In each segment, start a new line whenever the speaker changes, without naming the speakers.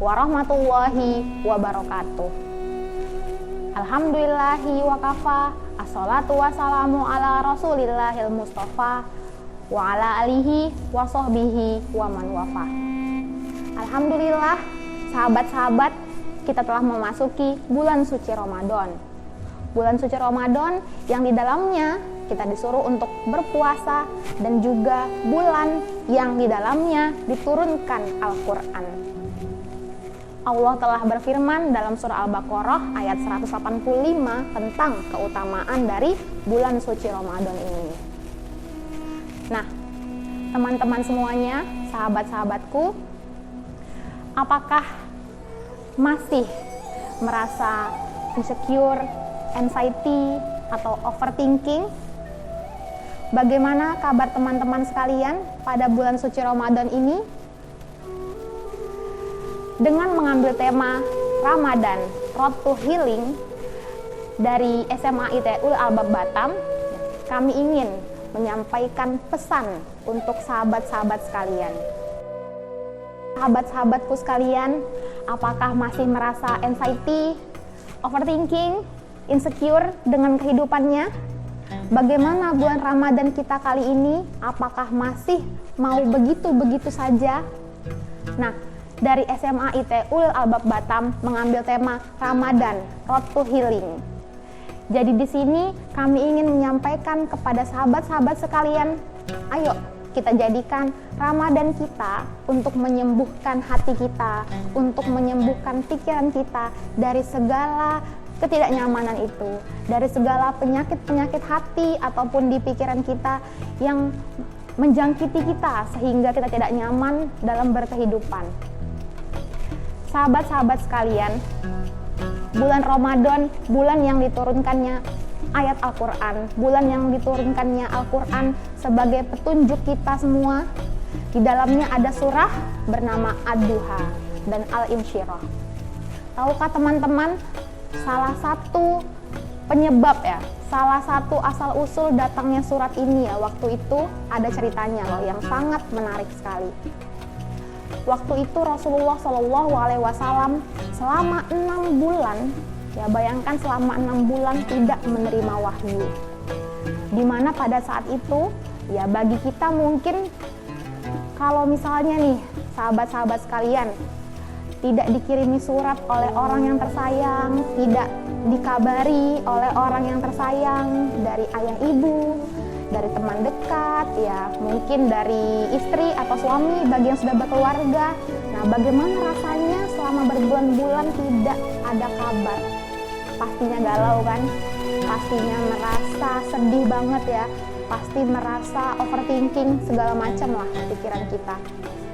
warahmatullahi wabarakatuh. Alhamdulillahi wa kafa, assalatu wassalamu ala rasulillahil mustafa wa ala alihi wa sahbihi wa man wafa. Alhamdulillah, sahabat-sahabat, kita telah memasuki bulan suci Ramadan. Bulan suci Ramadan yang di dalamnya kita disuruh untuk berpuasa, dan juga bulan yang di dalamnya diturunkan Al-Quran. Allah telah berfirman dalam surah Al-Baqarah ayat 185 tentang keutamaan dari bulan suci Ramadan ini. Nah, teman-teman semuanya, sahabat-sahabatku, apakah masih merasa insecure, anxiety, atau overthinking? Bagaimana kabar teman-teman sekalian pada bulan suci Ramadan ini? Dengan mengambil tema Ramadan Road to Healing dari SMA ITUL Albab Batam, kami ingin menyampaikan pesan untuk sahabat-sahabat sekalian. Sahabat-sahabatku sekalian, apakah masih merasa anxiety, overthinking, insecure dengan kehidupannya? Bagaimana bulan Ramadan kita kali ini? Apakah masih mau begitu-begitu saja? Nah, dari SMA ITUL Albab Batam mengambil tema Ramadan Road to Healing. Jadi di sini kami ingin menyampaikan kepada sahabat-sahabat sekalian, ayo kita jadikan Ramadan kita untuk menyembuhkan hati kita, untuk menyembuhkan pikiran kita dari segala ketidaknyamanan itu, dari segala penyakit-penyakit hati ataupun di pikiran kita yang menjangkiti kita sehingga kita tidak nyaman dalam berkehidupan. Sahabat-sahabat sekalian, bulan Ramadan, bulan yang diturunkannya ayat Al-Quran, bulan yang diturunkannya Al-Quran sebagai petunjuk kita semua. Di dalamnya ada surah bernama Ad-Duha dan Al-Insyirah. Tahukah teman-teman, salah satu penyebab ya, salah satu asal-usul datangnya surat ini ya, waktu itu ada ceritanya loh yang sangat menarik sekali. Waktu itu Rasulullah SAW selama 6 bulan, ya bayangkan selama 6 bulan tidak menerima wahyu. Dimana pada saat itu, ya bagi kita mungkin kalau misalnya nih sahabat-sahabat sekalian tidak dikirimi surat oleh orang yang tersayang, tidak dikabari oleh orang yang tersayang dari ayah ibu, dari teman dekat, ya mungkin dari istri atau suami bagi yang sudah berkeluarga. Nah, bagaimana rasanya selama berbulan-bulan tidak ada kabar? Pastinya galau kan? Pastinya merasa sedih banget ya. Pasti merasa overthinking segala macam lah pikiran kita.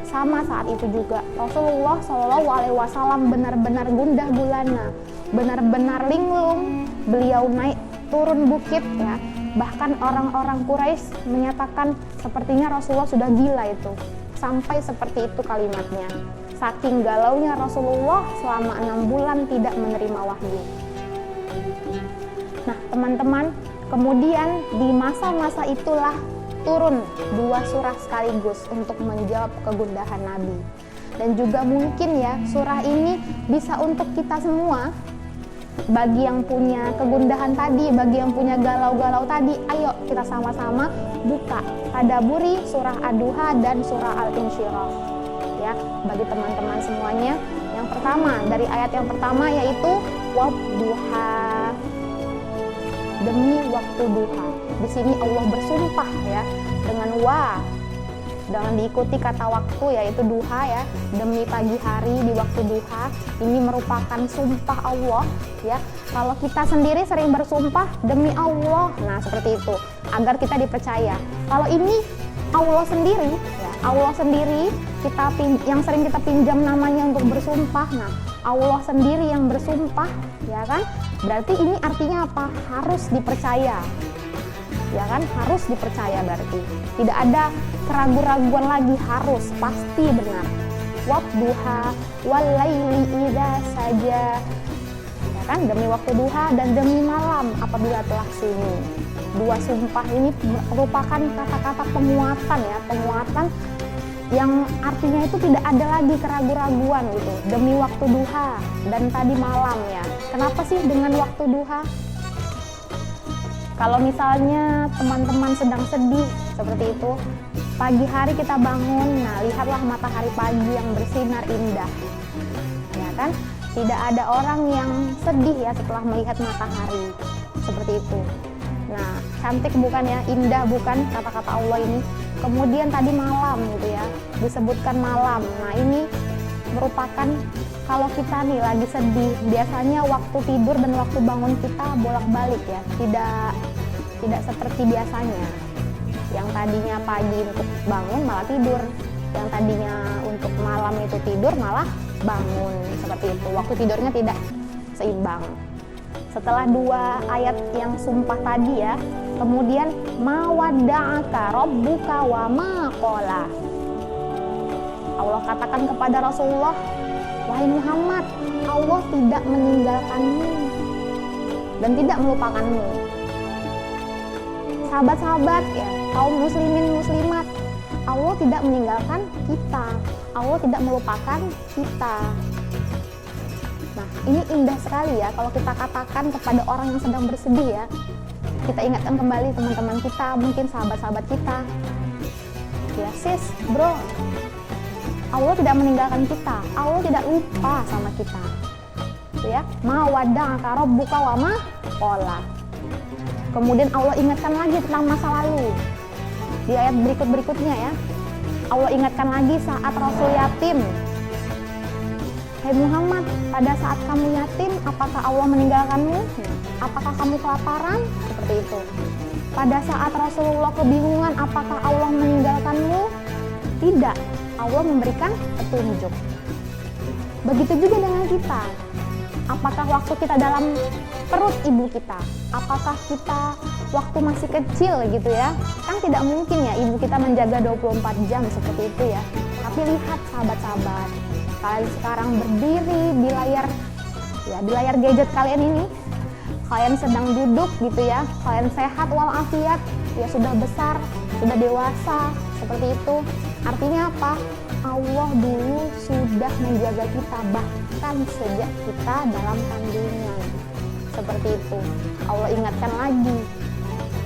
Sama saat itu juga Rasulullah SAW benar-benar gundah gulana, benar-benar linglung. Beliau naik turun bukit ya. Bahkan orang-orang Quraisy menyatakan sepertinya Rasulullah sudah gila itu. Sampai seperti itu kalimatnya. Saking galaunya Rasulullah selama 6 bulan tidak menerima wahyu. Nah teman-teman, kemudian di masa-masa itulah turun 2 surah sekaligus untuk menjawab kegundahan Nabi. Dan juga mungkin ya surah ini bisa untuk kita semua. Bagi yang punya kegundahan tadi, bagi yang punya galau-galau tadi, ayo kita sama-sama buka, tadaburi surah Ad-Duha dan surah Al-Insyirah. Ya, bagi teman-teman semuanya, yang pertama dari ayat yang pertama yaitu wadduha, demi waktu duha. Di sini Allah bersumpah ya dengan dengan diikuti kata waktu yaitu duha ya, demi pagi hari di waktu duha. Ini merupakan sumpah Allah ya. Kalau kita sendiri sering bersumpah demi Allah, nah seperti itu agar kita dipercaya. Kalau ini Allah sendiri ya, Allah sendiri yang sering kita pinjam namanya untuk bersumpah. Nah, Allah sendiri yang bersumpah ya kan? Berarti ini artinya apa? Harus dipercaya. Ya kan, harus dipercaya berarti tidak ada keraguan-raguan lagi, harus pasti benar. Wadduha walaili idza saja, ya kan, demi waktu duha dan demi malam apabila telah sunyi. 2 sumpah ini merupakan kata-kata penguatan ya, penguatan yang artinya itu tidak ada lagi keraguan-raguan gitu, demi waktu duha dan tadi malam ya. Kenapa sih dengan waktu duha? Kalau misalnya teman-teman sedang sedih seperti itu, pagi hari kita bangun, nah lihatlah matahari pagi yang bersinar indah, ya kan? Tidak ada orang yang sedih ya setelah melihat matahari seperti itu. Nah, cantik bukan ya, indah bukan kata-kata Allah ini. Kemudian tadi malam gitu ya, disebutkan malam. Nah ini merupakan kalau kita nih lagi sedih, biasanya waktu tidur dan waktu bangun kita bolak-balik ya, tidak seperti biasanya. Yang tadinya pagi untuk bangun malah tidur, yang tadinya untuk malam itu tidur malah bangun, seperti itu. Waktu tidurnya tidak seimbang. Setelah 2 ayat yang sumpah tadi ya, kemudian ma wadda'aka rabbuka wa ma qala. Allah katakan kepada Rasulullah, wahai Muhammad, Allah tidak meninggalkanmu dan tidak melupakanmu. Sahabat-sahabat ya, kaum muslimin muslimat, Allah tidak meninggalkan kita, Allah tidak melupakan kita. Nah, ini indah sekali ya kalau kita katakan kepada orang yang sedang bersedih ya. Kita ingatkan kembali teman-teman kita, mungkin sahabat-sahabat kita. Ya sis, bro, Allah tidak meninggalkan kita, Allah tidak lupa sama kita. Ya, ma wadda'aka rabbuka wa ma qala. Kemudian Allah ingatkan lagi tentang masa lalu. Di ayat berikut-berikutnya ya, Allah ingatkan lagi saat Rasul yatim. Hai Muhammad, pada saat kamu yatim, apakah Allah meninggalkanmu? Apakah kamu kelaparan? Seperti itu. Pada saat Rasulullah kebingungan, apakah Allah meninggalkanmu? Tidak, Allah memberikan petunjuk. Begitu juga dengan kita. Apakah waktu kita dalam perut ibu kita? Apakah kita waktu masih kecil gitu ya? Kan tidak mungkin ya ibu kita menjaga 24 jam seperti itu ya. Tapi lihat sahabat-sahabat, kalian sekarang berdiri di layar gadget kalian ini, kalian sedang duduk gitu ya, kalian sehat walafiat, ya sudah besar, sudah dewasa seperti itu. Artinya apa? Allah dulu sudah menjaga kita bahkan sejak kita dalam kandungan, seperti itu. Allah ingatkan lagi,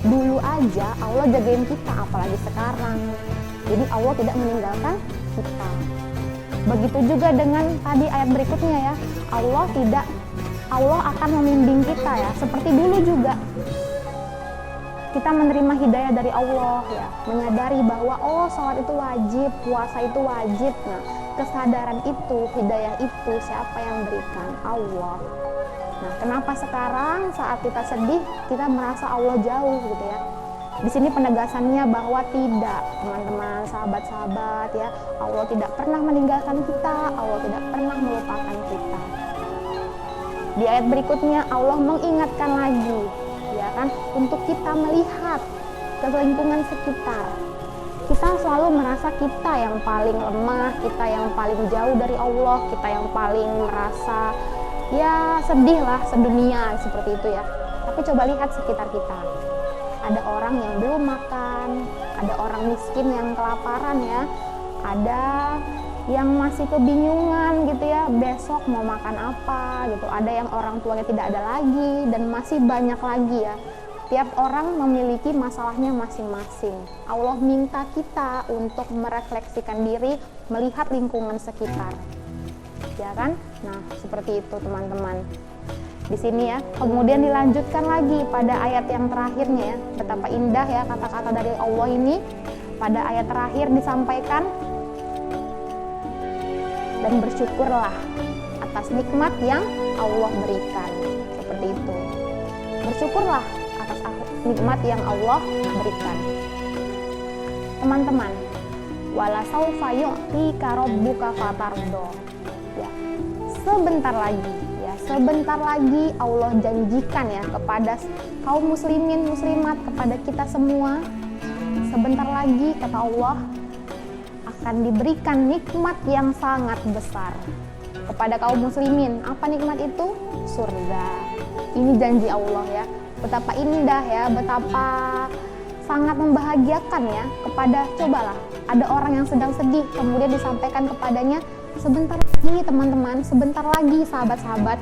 dulu aja Allah jagain kita, apalagi sekarang. Jadi Allah tidak meninggalkan kita. Begitu juga dengan tadi ayat berikutnya ya, Allah akan membimbing kita ya, seperti dulu juga kita menerima hidayah dari Allah ya, menyadari bahwa oh sholat itu wajib, puasa itu wajib. Nah, kesadaran itu, hidayah itu siapa yang berikan? Allah. Nah, kenapa sekarang saat kita sedih kita merasa Allah jauh gitu ya? Di sini penegasannya bahwa tidak, teman-teman, sahabat-sahabat ya, Allah tidak pernah meninggalkan kita, Allah tidak pernah melupakan kita. Di ayat berikutnya Allah mengingatkan lagi, ya kan, untuk kita melihat ke lingkungan sekitar. Kita selalu merasa kita yang paling lemah, kita yang paling jauh dari Allah, kita yang paling merasa ya sedih lah sedunia seperti itu ya. Tapi coba lihat sekitar kita. Ada orang yang belum makan, ada orang miskin yang kelaparan ya, ada yang masih kebingungan gitu ya, besok mau makan apa gitu, ada yang orang tuanya tidak ada lagi, dan masih banyak lagi ya. Tiap orang memiliki masalahnya masing-masing. Allah minta kita untuk merefleksikan diri, melihat lingkungan sekitar, ya kan? Nah, seperti itu teman-teman. Di sini ya, kemudian dilanjutkan lagi pada ayat yang terakhirnya ya, betapa indah ya kata-kata dari Allah ini. Pada ayat terakhir disampaikan, dan bersyukurlah atas nikmat yang Allah berikan, seperti itu. Bersyukurlah atas nikmat yang Allah berikan. Teman-teman, wala saufa yu'tika rabbuka fatardo. Ya, sebentar lagi Allah janjikan ya kepada kaum muslimin muslimat, kepada kita semua, sebentar lagi kata Allah akan diberikan nikmat yang sangat besar kepada kaum muslimin. Apa nikmat itu? Surga. Ini janji Allah ya. Betapa indah ya, betapa sangat membahagiakan ya. Kepada, cobalah, ada orang yang sedang sedih, kemudian disampaikan kepadanya, sebentar lagi teman-teman, sebentar lagi sahabat-sahabat,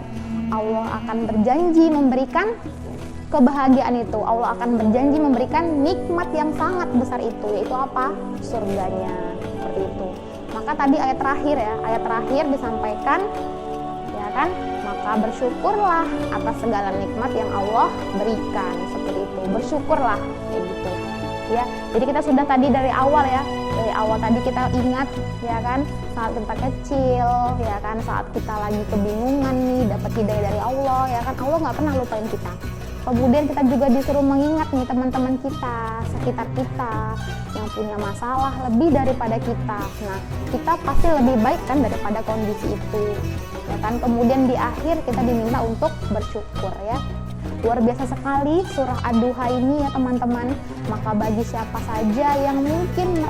Allah akan berjanji memberikan kebahagiaan itu. Allah akan berjanji memberikan nikmat yang sangat besar itu, yaitu apa? Surganya. Seperti itu. Maka tadi ayat terakhir disampaikan, ya kan? Maka bersyukurlah atas segala nikmat yang Allah berikan. Seperti itu. Bersyukurlah, kayak gitu. Ya, jadi kita sudah tadi dari awal tadi kita ingat, ya kan, saat kita kecil, ya kan, saat kita lagi kebingungan nih, dapat hidayah dari Allah, ya kan, Allah nggak pernah lupain kita. Kemudian kita juga disuruh mengingat nih teman-teman kita, sekitar kita yang punya masalah lebih daripada kita. Nah, kita pasti lebih baik kan daripada kondisi itu, ya kan. Kemudian di akhir kita diminta untuk bersyukur, ya. Luar biasa sekali surah Ad-Duha ini ya teman-teman. Maka bagi siapa saja yang mungkin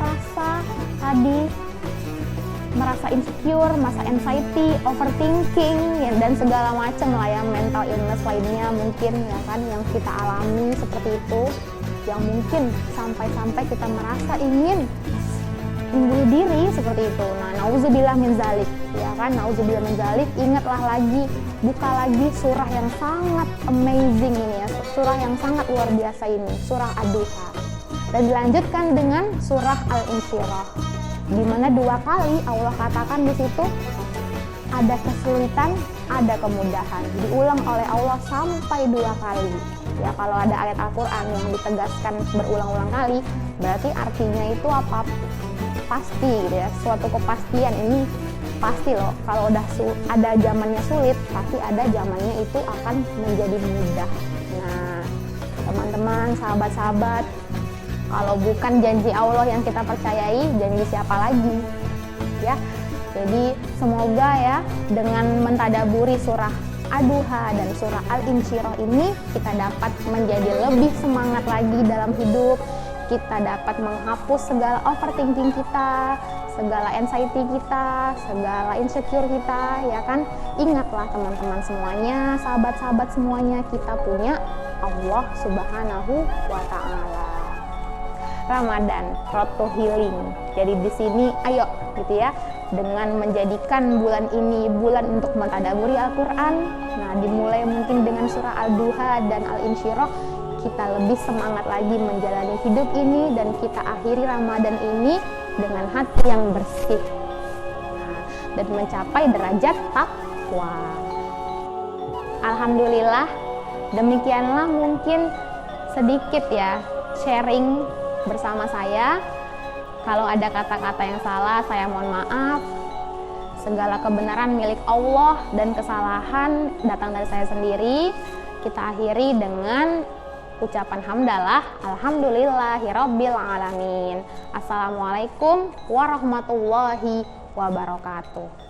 merasa insecure, merasa anxiety, overthinking, ya, dan segala macam lah ya, mental illness lainnya mungkin, ya kan, yang kita alami seperti itu, yang mungkin sampai-sampai kita merasa ingin bunuh diri seperti itu. Nah, nauzubillah min zalik, ya kan, nauzubillah min zalik. Ingatlah lagi, buka lagi surah yang sangat amazing ini ya, surah yang sangat luar biasa ini, surah Ad-Duha. Dan dilanjutkan dengan surah Al-Insyirah, di mana 2 kali Allah katakan di situ ada kesulitan, ada kemudahan. Diulang oleh Allah sampai 2 kali. Ya, kalau ada ayat Al-Quran yang ditegaskan berulang-ulang kali, berarti artinya itu apa? Pasti gitu ya, suatu kepastian ini pasti loh. Kalau udah ada zamannya sulit, pasti ada zamannya itu akan menjadi mudah. Nah, teman-teman, sahabat-sahabat, kalau bukan janji Allah yang kita percayai, janji siapa lagi? Ya, jadi semoga ya dengan mentadaburi surah Ad-Duha dan surah Al-Insyirah ini kita dapat menjadi lebih semangat lagi dalam hidup. Kita dapat menghapus segala overthinking kita, segala anxiety kita, segala insecure kita, ya kan. Ingatlah teman-teman semuanya, sahabat-sahabat semuanya, kita punya Allah Subhanahu wa Ta'ala. Ramadan, road to healing. Jadi di sini ayo gitu ya, dengan menjadikan bulan ini bulan untuk mentadaburi Al-Quran. Nah, dimulai mungkin dengan surah Al-Duha dan Al-Insyirah, kita lebih semangat lagi menjalani hidup ini, dan kita akhiri Ramadan ini dengan hati yang bersih, dan mencapai derajat takwa. Alhamdulillah, demikianlah mungkin sedikit ya sharing bersama saya. Kalau ada kata-kata yang salah, saya mohon maaf. Segala kebenaran milik Allah dan kesalahan datang dari saya sendiri. Kita akhiri dengan ucapan hamdalah, alhamdulillahirabbil alamin. Assalamualaikum warahmatullahi wabarakatuh.